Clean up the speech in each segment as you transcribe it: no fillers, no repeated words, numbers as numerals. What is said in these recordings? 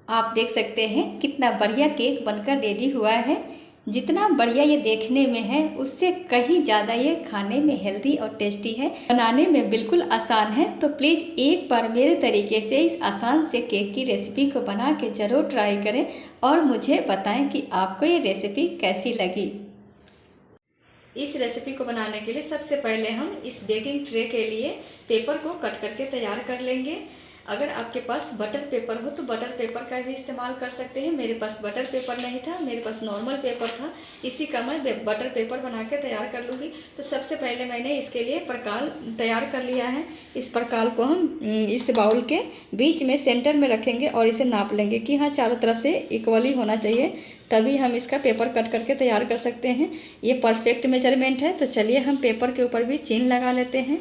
आप देख सकते हैं कितना बढ़िया केक बनकर रेडी हुआ है। जितना बढ़िया ये देखने में है उससे कहीं ज़्यादा ये खाने में हेल्दी और टेस्टी है। बनाने में बिल्कुल आसान है, तो प्लीज़ एक बार मेरे तरीके से इस आसान से केक की रेसिपी को बना के ज़रूर ट्राई करें और मुझे बताएं कि आपको ये रेसिपी कैसी लगी। इस रेसिपी को बनाने के लिए सबसे पहले हम इस बेकिंग ट्रे के लिए पेपर को कट करके तैयार कर लेंगे। अगर आपके पास बटर पेपर हो तो बटर पेपर का भी इस्तेमाल कर सकते हैं। मेरे पास बटर पेपर नहीं था, मेरे पास नॉर्मल पेपर था, इसी का मैं बटर पेपर बना के तैयार कर लूँगी। तो सबसे पहले मैंने इसके लिए प्रकाल तैयार कर लिया है। इस प्रकाल को हम इस बाउल के बीच में सेंटर में रखेंगे और इसे नाप लेंगे कि हाँ चारों तरफ से इक्वली होना चाहिए, तभी हम इसका पेपर कट करके तैयार कर सकते हैं। ये परफेक्ट मेजरमेंट है। तो चलिए हम पेपर के ऊपर भी चिन्ह लगा लेते हैं।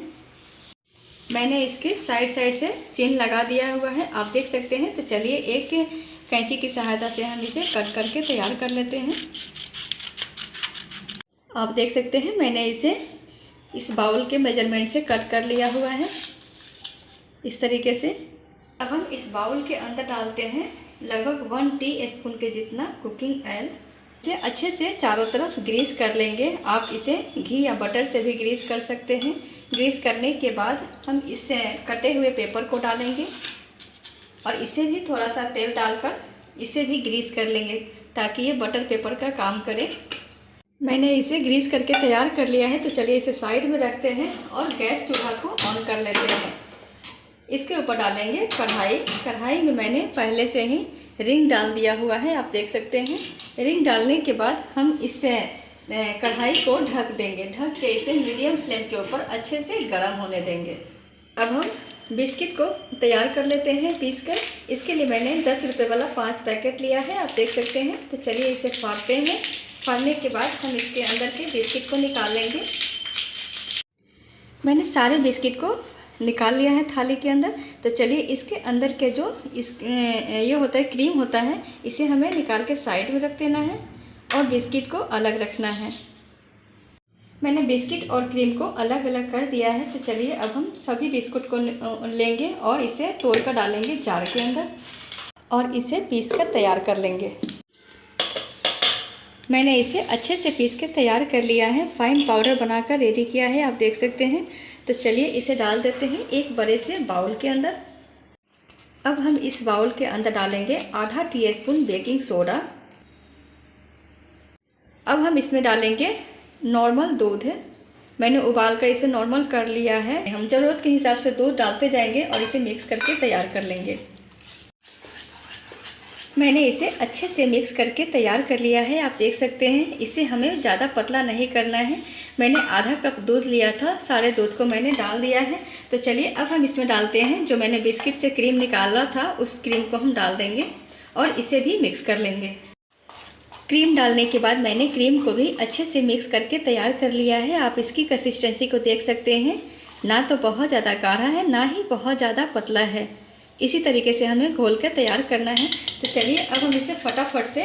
मैंने इसके साइड से चिन्ह लगा दिया हुआ है, आप देख सकते हैं। तो चलिए एक कैंची की सहायता से हम इसे कट करके तैयार कर लेते हैं। आप देख सकते हैं मैंने इसे इस बाउल के मेजरमेंट से कट कर लिया हुआ है इस तरीके से। अब हम इस बाउल के अंदर डालते हैं लगभग 1 टीस्पून के जितना कुकिंग ऑयल। इसे अच्छे से चारों तरफ ग्रीस कर लेंगे। आप इसे घी या बटर से भी ग्रीस कर सकते हैं। ग्रीस करने के बाद हम इससे कटे हुए पेपर को डालेंगे और इसे भी थोड़ा सा तेल डालकर इसे भी ग्रीस कर लेंगे ताकि ये बटर पेपर का काम करे। मैंने इसे ग्रीस करके तैयार कर लिया है। तो चलिए इसे साइड में रखते हैं और गैस चूल्हा को ऑन कर लेते हैं। इसके ऊपर डालेंगे कढ़ाई। कढ़ाई में मैंने पहले से ही रिंग डाल दिया हुआ है, आप देख सकते हैं। रिंग डालने के बाद हम इससे कढ़ाई को ढक देंगे। ढक के इसे मीडियम फ्लेम के ऊपर अच्छे से गर्म होने देंगे। अब हम बिस्किट को तैयार कर लेते हैं पीस कर। इसके लिए मैंने 10 रुपये वाला 5 पैकेट लिया है, आप देख सकते हैं। तो चलिए इसे फाड़ते हैं। फाड़ने के बाद हम इसके अंदर के बिस्किट को निकाल लेंगे। मैंने सारे बिस्किट को निकाल लिया है थाली के अंदर। तो चलिए इसके अंदर के जो ये होता है क्रीम होता है, इसे हमें निकाल के साइड में रख देना है और बिस्किट को अलग रखना है। मैंने बिस्किट और क्रीम को अलग अलग कर दिया है। तो चलिए अब हम सभी बिस्कुट को लेंगे और इसे तोड़ कर डालेंगे जार के अंदर और इसे पीस कर तैयार कर लेंगे। मैंने इसे अच्छे से पीस के तैयार कर लिया है, फाइन पाउडर बनाकर रेडी किया है, आप देख सकते हैं। तो चलिए इसे डाल देते हैं एक बड़े से बाउल के अंदर। अब हम इस बाउल के अंदर डालेंगे आधा टीस्पून बेकिंग सोडा। अब हम इसमें डालेंगे नॉर्मल दूध है। मैंने उबाल कर इसे नॉर्मल कर लिया है। हम ज़रूरत के हिसाब से दूध डालते जाएंगे और इसे मिक्स करके तैयार कर लेंगे। मैंने इसे अच्छे से मिक्स करके तैयार कर लिया है, आप देख सकते हैं। इसे हमें ज़्यादा पतला नहीं करना है। मैंने आधा कप दूध लिया था, सारे दूध को मैंने डाल दिया है। तो चलिए अब हम इसमें डालते हैं जो मैंने बिस्किट से क्रीम निकाला था, उस क्रीम को हम डाल देंगे और इसे भी मिक्स कर लेंगे। क्रीम डालने के बाद मैंने क्रीम को भी अच्छे से मिक्स करके तैयार कर लिया है। आप इसकी कंसिस्टेंसी को देख सकते हैं, ना तो बहुत ज़्यादा गाढ़ा है ना ही बहुत ज़्यादा पतला है। इसी तरीके से हमें घोल कर तैयार करना है। तो चलिए अब हम इसे फटाफट से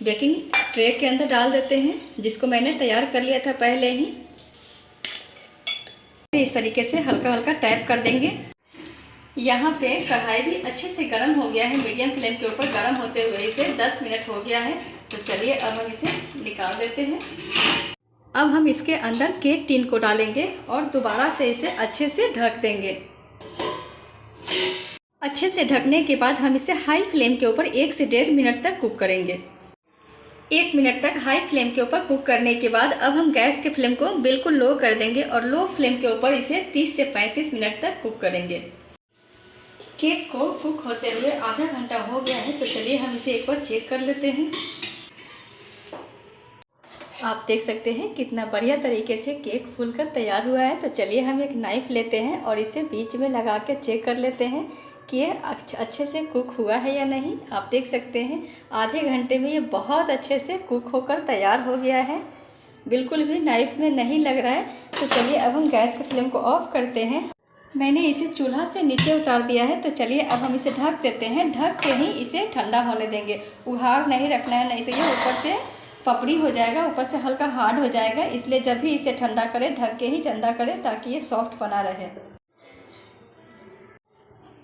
बेकिंग ट्रे के अंदर डाल देते हैं, जिसको मैंने तैयार कर लिया था पहले ही। इस तरीके से हल्का हल्का टैप कर देंगे। यहाँ पे कढ़ाई भी अच्छे से गर्म हो गया है, मीडियम फ्लेम के ऊपर गर्म होते हुए इसे 10 मिनट हो गया है। तो चलिए अब हम इसे निकाल देते हैं। अब हम इसके अंदर केक टिन को डालेंगे और दोबारा से इसे अच्छे से ढक देंगे। अच्छे से ढकने के बाद हम इसे हाई फ्लेम के ऊपर 1 से 1.5 मिनट तक कुक करेंगे। 1 मिनट तक हाई फ्लेम के ऊपर कुक करने के बाद अब हम गैस के फ्लेम को बिल्कुल लो कर देंगे और लो फ्लेम के ऊपर इसे 30 से 35 मिनट तक कुक करेंगे। केक को कुक होते हुए आधा घंटा हो गया है। तो चलिए हम इसे एक बार चेक कर लेते हैं। आप देख सकते हैं कितना बढ़िया तरीके से केक फूलकर तैयार हुआ है। तो चलिए हम एक नाइफ़ लेते हैं और इसे बीच में लगा के चेक कर लेते हैं कि ये अच्छे से कुक हुआ है या नहीं। आप देख सकते हैं आधे घंटे में ये बहुत अच्छे से कुक होकर तैयार हो गया है, बिल्कुल भी नाइफ़ में नहीं लग रहा है। तो चलिए अब हम गैस के फ्लेम को ऑफ़ करते हैं। मैंने इसे चूल्हा से नीचे उतार दिया है। तो चलिए अब हम इसे ढक देते हैं। ढक के ही इसे ठंडा होने देंगे, उघाड़ नहीं रखना है, नहीं तो ये ऊपर से पपड़ी हो जाएगा, ऊपर से हल्का हार्ड हो जाएगा। इसलिए जब भी इसे ठंडा करें ढक के ही ठंडा करें ताकि ये सॉफ्ट बना रहे।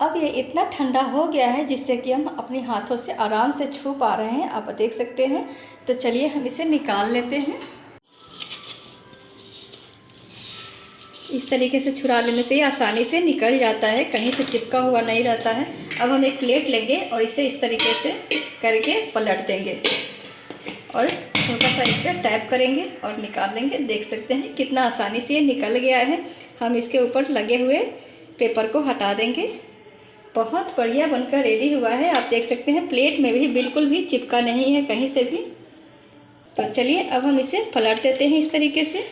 अब ये इतना ठंडा हो गया है जिससे कि हम अपने हाथों से आराम से छू पा रहे हैं, आप देख सकते हैं। तो चलिए हम इसे निकाल लेते हैं। इस तरीके से छुड़ा लेने से ये आसानी से निकल जाता है, कहीं से चिपका हुआ नहीं रहता है। अब हम एक प्लेट लेंगे और इसे इस तरीके से करके पलट देंगे और छोटा सा इस पर टैप करेंगे और निकाल लेंगे। देख सकते हैं कितना आसानी से ये निकल गया है। हम इसके ऊपर लगे हुए पेपर को हटा देंगे। बहुत बढ़िया बनकर रेडी हुआ है, आप देख सकते हैं। प्लेट में भी बिल्कुल भी चिपका नहीं है कहीं से भी। तो चलिए अब हम इसे पलट देते हैं इस तरीके से।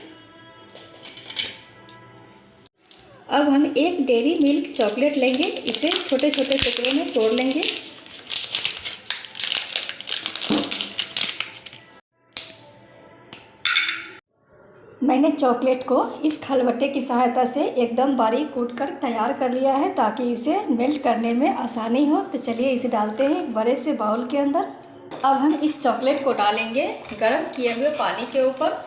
अब हम एक डेयरी मिल्क चॉकलेट लेंगे, इसे छोटे छोटे टुकड़ों में तोड़ लेंगे। मैंने चॉकलेट को इस खलबट्टे की सहायता से एकदम बारीक कूट कर तैयार कर लिया है ताकि इसे मेल्ट करने में आसानी हो। तो चलिए इसे डालते हैं एक बड़े से बाउल के अंदर। अब हम इस चॉकलेट को डालेंगे गर्म किए हुए पानी के ऊपर।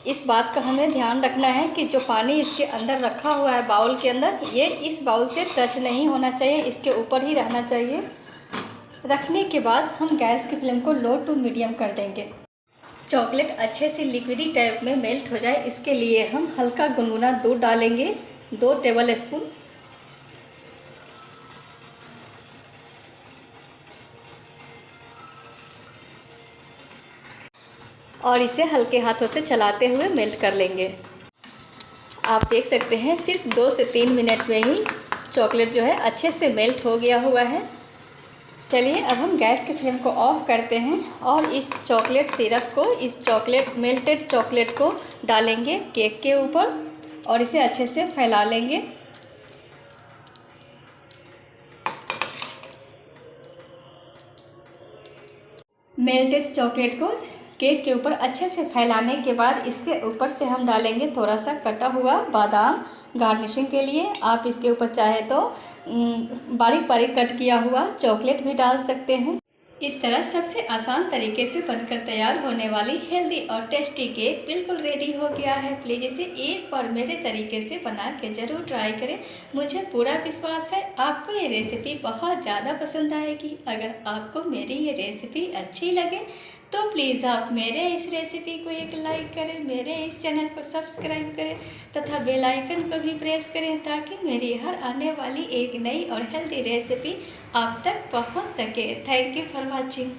इस बात का हमें ध्यान रखना है कि जो पानी इसके अंदर रखा हुआ है बाउल के अंदर, ये इस बाउल से टच नहीं होना चाहिए, इसके ऊपर ही रहना चाहिए। रखने के बाद हम गैस की फ्लेम को लो टू मीडियम कर देंगे। चॉकलेट अच्छे से लिक्विडी टाइप में मेल्ट हो जाए, इसके लिए हम हल्का गुनगुना दूध डालेंगे 2 टेबल स्पून। और इसे हल्के हाथों से चलाते हुए मेल्ट कर लेंगे। आप देख सकते हैं सिर्फ 2 से 3 मिनट में ही चॉकलेट जो है अच्छे से मेल्ट हो गया हुआ है। चलिए अब हम गैस की फ्लेम को ऑफ़ करते हैं और इस चॉकलेट सिरप को, इस मेल्टेड चॉकलेट को डालेंगे केक के ऊपर और इसे अच्छे से फैला लेंगे। मेल्टेड चॉकलेट को केक के ऊपर अच्छे से फैलाने के बाद इसके ऊपर से हम डालेंगे थोड़ा सा कटा हुआ बादाम गार्निशिंग के लिए। आप इसके ऊपर चाहे तो बारीक बारीक कट किया हुआ चॉकलेट भी डाल सकते हैं। इस तरह सबसे आसान तरीके से बनकर तैयार होने वाली हेल्दी और टेस्टी केक बिल्कुल रेडी हो गया है। प्लीज़ इसे एक बार मेरे तरीके से बना के ज़रूर ट्राई करें। मुझे पूरा विश्वास है आपको ये रेसिपी बहुत ज़्यादा पसंद आएगी। अगर आपको मेरी ये रेसिपी अच्छी लगे तो प्लीज़ आप मेरे इस रेसिपी को एक लाइक करें, मेरे इस चैनल को सब्सक्राइब करें तथा बेल आइकन को भी प्रेस करें ताकि मेरी हर आने वाली एक नई और हेल्दी रेसिपी आप तक पहुंच सके। Thank you for watching.